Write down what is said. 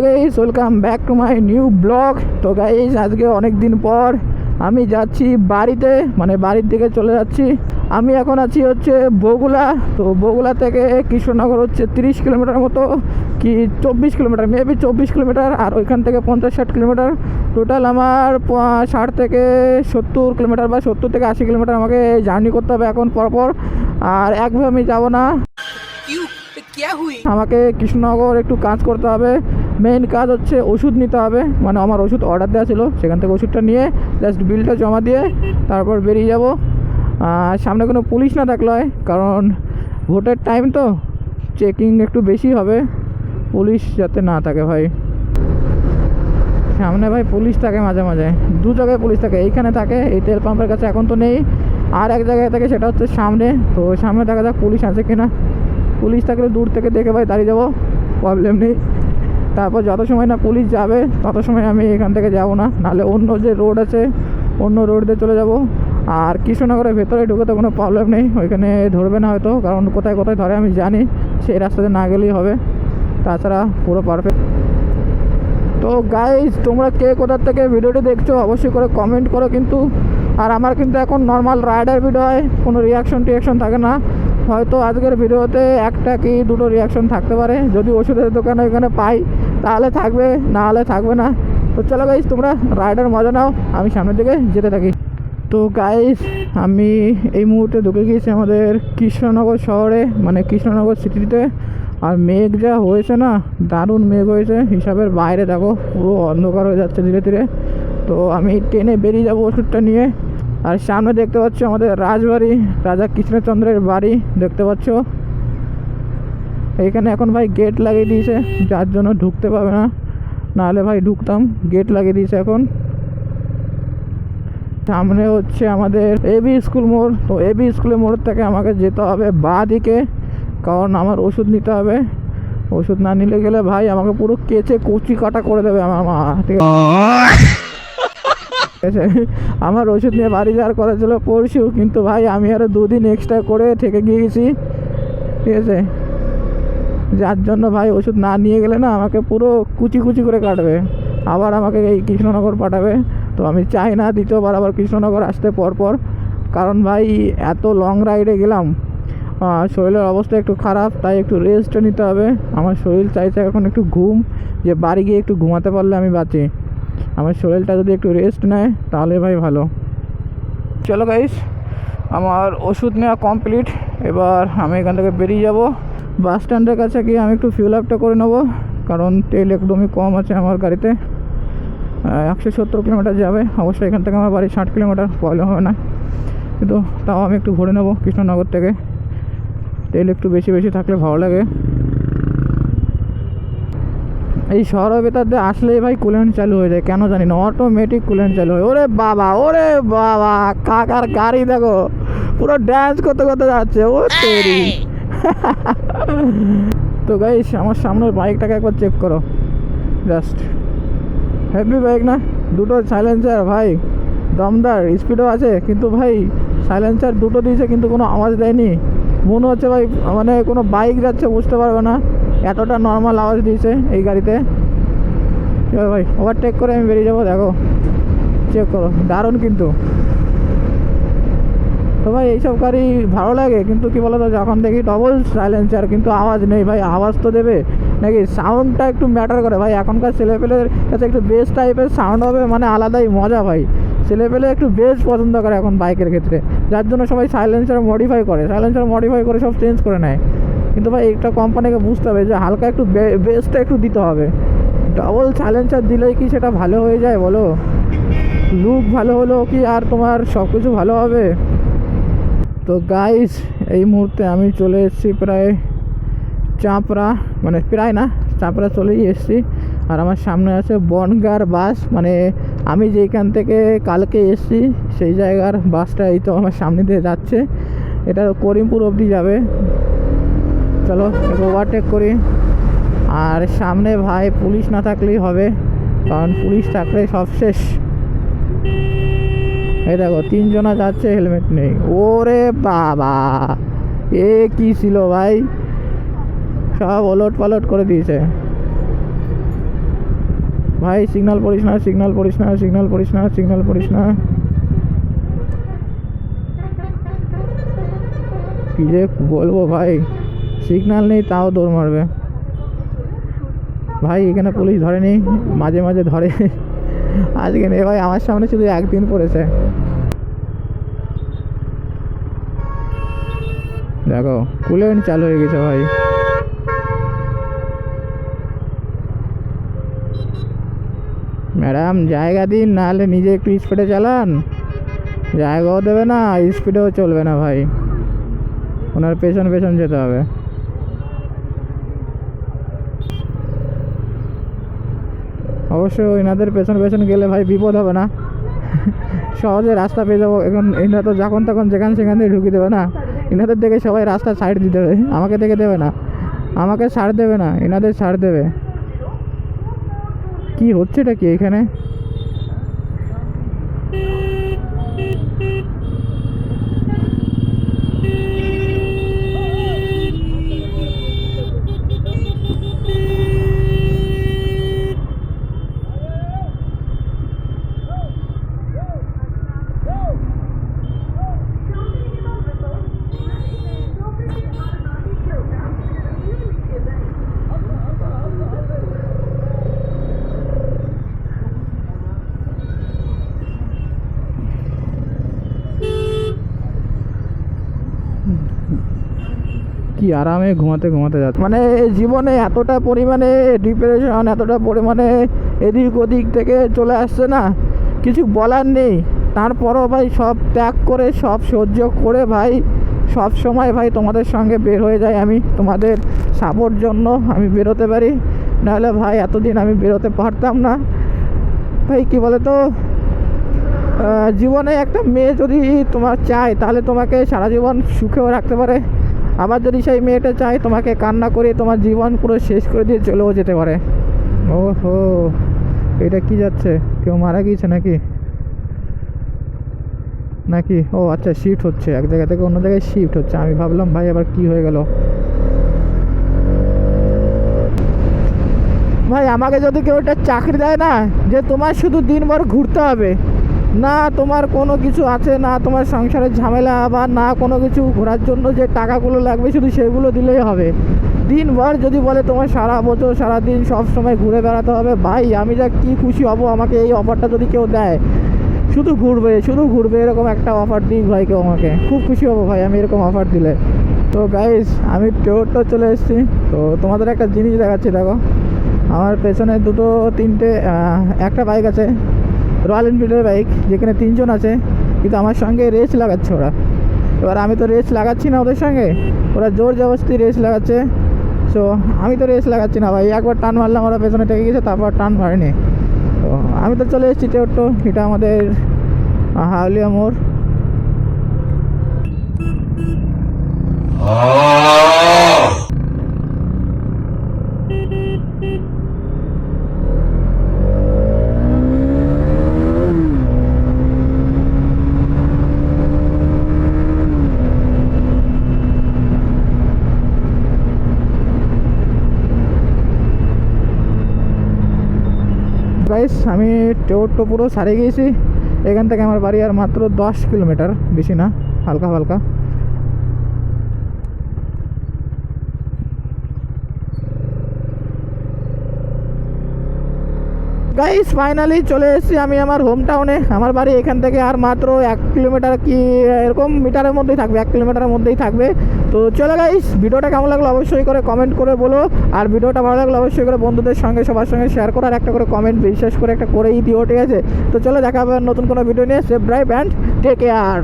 Guys welcome back to my new blog. তো guys আজকে অনেক দিন পর আমি যাচ্ছি বাড়িতে, মানে বাড়ির দিকে চলে যাচ্ছি। আমি এখন আছি হচ্ছে বগুলা। তো বগুলা থেকে কৃষ্ণনগর হচ্ছে 30 কিলোমিটার মতো কি 24 কিলোমিটার, মেবি 24 কিলোমিটার। আর ওইখান থেকে 50-60 কিলোমিটার, টোটাল আমার 60 থেকে 70 কিলোমিটার বা 70 থেকে 80 কিলোমিটার আমাকে জার্নি করতে হবে এখন পরপর। আর একভাবে আমি যাব না, আমাকে কৃষ্ণনগর একটু কাজ করতে হবে। মেইন কাজ হচ্ছে ওষুধ নিতে হবে, মানে আমার ওষুধ অর্ডার দেওয়া ছিল, সেখান থেকে ওষুধটা নিয়ে জাস্ট বিলটা জমা দিয়ে তারপর বেরিয়ে যাব। সামনে কোনো পুলিশ না থাকলে হয়, কারণ ভোটের টাইম তো চেকিং একটু বেশি হবে, পুলিশ যাতে না থাকে ভাই। সামনে ভাই পুলিশ থাকে মাঝে মাঝে, দু জায়গায় পুলিশ থাকে, এইখানে থাকে এই তেল পাম্পের কাছে, এখন তো নেই। আর এক জায়গায় থাকে, সেটা হচ্ছে সামনে। তো সামনে দেখা যাক পুলিশ আছে কিনা। পুলিশ থাকলে দূর থেকে দেখে ভাই দাঁড়িয়ে যাবো, প্রবলেম নেই। তারপর যত সময় না পুলিশ যাবে তত সময় আমি এখান থেকে যাব না, নাহলে অন্য যে রোড আছে অন্য রোড দিয়ে চলে যাব। আর কৃষ্ণনগরের ভেতরে ঢুকে তো কোনো প্রবলেম নেই, ওইখানে ধরবে না হয়তো, কারণ কোথায় কোথায় ধরে আমি জানি, সেই রাস্তাতে না গেলেই হবে। তাছাড়া পুরো পারফেক্ট। তো গাইজ তোমরা কে কোথার থেকে ভিডিওটি দেখছো অবশ্যই করে কমেন্ট করো কিন্তু। আর আমার কিন্তু এখন নর্মাল রাইডার ভিডিও হয়, কোনো রিয়াকশন থাকে না। হয়তো আজকের ভিডিওতে একটা কি দুটো রিয়াকশন থাকতে পারে, যদি ওষুধের দোকানে ওইখানে পাই তাহলে থাকবে, না হলে থাকবে না। তো চলো গাইজ তোমরা রাইডার মজা নাও, আমি সামনের দিকে যেতে থাকি। তো গাইজ আমি এই মুহূর্তে ঢুকে গিয়েছি আমাদের কৃষ্ণনগর শহরে, মানে কৃষ্ণনগর সিটিতে। আর মেঘ যা হয়েছে না, দারুণ মেঘ হয়েছে, হিসাবের বাইরে দেখো পুরো অন্ধকার হয়ে যাচ্ছে ধীরে ধীরে। তো আমি ট্রেনে বেরিয়ে যাবো ওষুধটা নিয়ে। আর সামনে দেখতে পাচ্ছ আমাদের রাজবাড়ি, রাজা কৃষ্ণচন্দ্রের বাড়ি দেখতে পাচ্ছ। এইখানে এখন ভাই গেট লাগিয়ে দিয়েছে, যার জন্য ঢুকতে পাবে না, নাহলে ভাই ঢুকতাম। গেট লাগিয়ে দিয়েছে এখন। সামনে হচ্ছে আমাদের এবি স্কুল মোড়। তো এবি স্কুলের মোড় থেকে আমাকে যেতে হবে বাঁ দিকে, কারণ আমার ওষুধ নিতে হবে। ওষুধ না নিলে গেলে ভাই আমাকে পুরো কেচে কচি কাটা করে দেবে আমার মা, ঠিক আছে। আমার ওষুধ নিয়ে বাড়ি যাওয়ার কথা ছিল পরশু, কিন্তু ভাই আমি আরও 2 দিন এক্সট্রা করে থেকে গিয়েছি, ঠিক আছে। যার জন্য ভাই ওষুধ না নিয়ে গেলে না আমাকে পুরো কুচি কুচি করে কাটবে, আবার আমাকে এই কৃষ্ণনগর পাঠাবে। তো আমি চাই না দ্বিতীয়বার আবার কৃষ্ণনগর আসতে পরপর, কারণ ভাই এত লং রাইডে গেলাম, শরীরের অবস্থা একটু খারাপ, তাই একটু রেস্ট নিতে হবে। আমার শরীর চাইছে এখন একটু ঘুম, যে বাড়ি গিয়ে একটু ঘুমাতে পারলে আমি বাঁচি। আমার শরীরটা যদি একটু রেস্ট নেয় তাহলে ভাই ভালো। চলো গাইস, আমার ওষুধ নেওয়া কমপ্লিট। এবার আমি এখান থেকে বেরিয়ে যাব। বাস স্ট্যান্ডের কাছে গিয়ে আমি একটু ফিউল আপটা করে নেবো, কারণ তেল একদমই কম আছে আমার গাড়িতে। 170 কিলোমিটার যাবে, অবশ্যই এখান থেকে আমার বাড়ি 60 কিলোমিটার, প্রবলেম হবে না। কিন্তু তাও আমি একটু ভরে নেবো কৃষ্ণনগর থেকে, তেল একটু বেশি বেশি থাকলে ভালো লাগে। এই শহরের ভেতর দিয়ে আসলেই ভাই কুলেন্ট চালু হয়ে যায়, কেন জানি না, অটোমেটিক কুলেন্ট চালু হয়। ওরে বাবা কাকার গাড়ি দেখো, পুরো ড্যান্স করতে করতে যাচ্ছে, ও তেরি। তো গাইস আমার সামনের বাইকটাকে একবার চেক করো, জাস্ট হেভি বাইক না, দুটো সাইলেন্সার ভাই, দমদার, স্পিডও আছে, কিন্তু ভাই সাইলেন্সার দুটো দিয়েছে কিন্তু কোনো আওয়াজ দেয়নি। মনে হচ্ছে ভাই মানে কোনো বাইক যাচ্ছে বুঝতে পারবে না, এতটা নর্মাল আওয়াজ দিয়েছে এই গাড়িতে। চলো ভাই ওভারটেক করে আমি বেরিয়ে যাবো, দেখো চেক করো, দারুণ কিন্তু। তো ভাই এইসব গাড়ি ভালো লাগে, কিন্তু কী বলো তো, যখন দেখি ডবল সাইলেন্সার কিন্তু আওয়াজ নেই, ভাই আওয়াজ তো দেবে নাকি, সাউন্ডটা একটু ম্যাটার করে ভাই। এখনকার ছেলেপেলের কাছে একটু বেস টাইপের সাউন্ড হবে মানে আলাদাই মজা ভাই। ছেলেপেলে একটু বেস পছন্দ করে এখন বাইকের ক্ষেত্রে, যার জন্য সবাই সাইলেন্সার মডিফাই করে সব চেঞ্জ করে নেয়। কিন্তু ভাই একটা কোম্পানিকে বুঝতে হবে যে হালকা একটু বেসটা একটু দিতে হবে। ডবল সাইলেন্সার দিলেই কি সেটা ভালো হয়ে যায় বলো? লুক ভালো হলো কি আর তোমার সব কিছু ভালো হবে? তো গাইস এই মুহূর্তে আমি চলে এসেছি প্রায় চাপড়া, মানে প্রায় না, চাপড়া চলেই এসেছি। আর আমার সামনে আছে বনগার বাস, মানে আমি যেখান থেকে কালকে এসেছি সেই জায়গার বাসটা এই তো আমার সামনে দিয়ে যাচ্ছে, এটা করিমপুর অবধি যাবে। চলো একটু ওভারটেক করি। আর সামনে ভাই পুলিশ না থাকলেই হবে, কারণ পুলিশ থাকলে সব শেষ। এই দেখো 3 জনা যাচ্ছে, হেলমেট নেই। ওরে বাবা, এ কি ছিল ভাই, সব ওলট পালট করে দিয়েছে। ভাই সিগন্যাল পড়িস না, সিগন্যাল পড়িস না, সিগন্যাল পড়িস না, সিগন্যাল পড়িস না। কি যে বলবো ভাই, সিগন্যাল নেই তাও দৌড় মারবে ভাই। এখানে পুলিশ ধরেনি, মাঝে মাঝে ধরে, আজকে নেই ভাই। আমার সামনে শুধু একদিন পড়েছে। দেখো কুলেন চালু হয়ে গেছে ভাই। ম্যাডাম জায়গা দিন, নাহলে নিজে একটু স্পিডে চালান। জায়গাও দেবে না, স্পিডেও চলবে না ভাই, ওনার পেছন পেছন যেতে হবে। অবশ্যই এনাদের পেছন পেছন গেলে ভাই বিপদ হবে না, সহজে রাস্তা পেয়ে যাবো। এখন এনারা তো যখন তখন যেখান সেখান থেকে ঢুকিয়ে দেবে না। এনাদের দেখে সবাই রাস্তা সাইড দিতে হবে, আমাকে দেখে দেবে না, আমাকে ছাড় দেবে না, এনাদের ছাড় দেবে। কি হচ্ছেটা কি এখানে? কি আরামে ঘুমাতে ঘুমাতে যাচ্ছে। মানে জীবনে এতটা পরিমাণে ডিপ্রেশন, এতটা পরিমাণে এদিক ওদিক থেকে চলে আসছে না, কিছু বলার নেই। তারপরও ভাই সব ত্যাগ করে, সব সহ্য করে ভাই সব সময় ভাই তোমাদের সঙ্গে বের হয়ে যাই আমি। তোমাদের সাপোর্ট জন্য আমি বেরোতে পারি, নাহলে ভাই এতদিন আমি বেরোতে পারতাম না ভাই। কি বলে তো, জীবনে একটা মেয়ে যদি তোমার চায় তাহলে তোমাকে সারা জীবন সুখেও রাখতে পারে, আবার যদি সেই মেয়েটা চায় তোমাকে কান্না করে তোমার জীবন পুরো শেষ করে দিয়ে চলেও যেতে পারে। ওহো, এটা কি যাচ্ছে? কেউ মারা গিয়েছে নাকি? নাকি ও আচ্ছা, শিফট হচ্ছে, এক জায়গা থেকে অন্য জায়গায় শিফট হচ্ছে। আমি ভাবলাম ভাই আবার কি হয়ে গেল। ভাই আমাকে যদি কেউ একটা চাকরি দেয় না, যে তোমার শুধু দিনভর ঘুরতে হবে, না তোমার কোনো কিছু আছে, না তোমার সংসারের ঝামেলা, আবার না কোনো কিছু, ঘোরার জন্য যে টাকাগুলো লাগবে শুধু সেগুলো দিলেই হবে, দিনভর যদি বলে তোমার সারা বছর সারা দিন সব সময় ঘুরে বেড়াতে হবে, ভাই আমি যা কি খুশি হব। আমাকে এই অফারটা যদি কেউ দেয়, শুধু ঘুরবে শুধু ঘুরবে এরকম একটা অফার দিক ভাই কেউ, আমাকে খুব খুশি হবো ভাই আমি এরকম অফার দিলে। তো গাইস আমি টোটো চলে এসেছি। তো তোমাদের একটা জিনিস দেখাচ্ছি, দেখো আমার পেছনে দুটো তিনটে একটা বাইক আছে, রয়্যাল এনফিল্ডের বাইক, যেখানে 3 জন আছে, কিন্তু আমার সঙ্গে রেস লাগাচ্ছে ওরা। এবার আমি তো রেস লাগাচ্ছি না ওদের সঙ্গে, ওরা জোর জবরদস্তি রেস লাগাচ্ছে। সো আমি তো রেস লাগাচ্ছি না ভাই, একবার টান মারলাম ওরা পেছনে টেকে গেছে, তারপর টান মারেনি। তো আমি তো চলে এসেছি টোটো, এটা আমাদের হাউলিয়া মোড়। গাইস আমি টোটো পুরো সারিয়ে গিয়েছি। এখান থেকে আমার বাড়ি আর মাত্র 10 কিলোমিটার, বেশি না, হালকা হালকা। গাইস ফাইনালি চলে এসেছি আমি আমার হোম টাউনে। আমার বাড়ি এখান থেকে আর মাত্র 1 কিলোমিটার কি এরকম মিটারের মধ্যেই থাকবে, 1 কিলোমিটারের মধ্যেই থাকবে। তো চলো গাইস, ভিডিওটা কেমন লাগলো অবশ্যই করে কমেন্ট করে বলো, আর ভিডিওটা ভালো লাগলো অবশ্যই করে বন্ধুদের সঙ্গে সবার সঙ্গে শেয়ার করো, আর একটা করে কমেন্ট বিশেষ করে একটা করেই দিও, ঠিক আছে? তো চলো দেখা হবে নতুন কোনো ভিডিও নিয়ে। Safe drive and take care.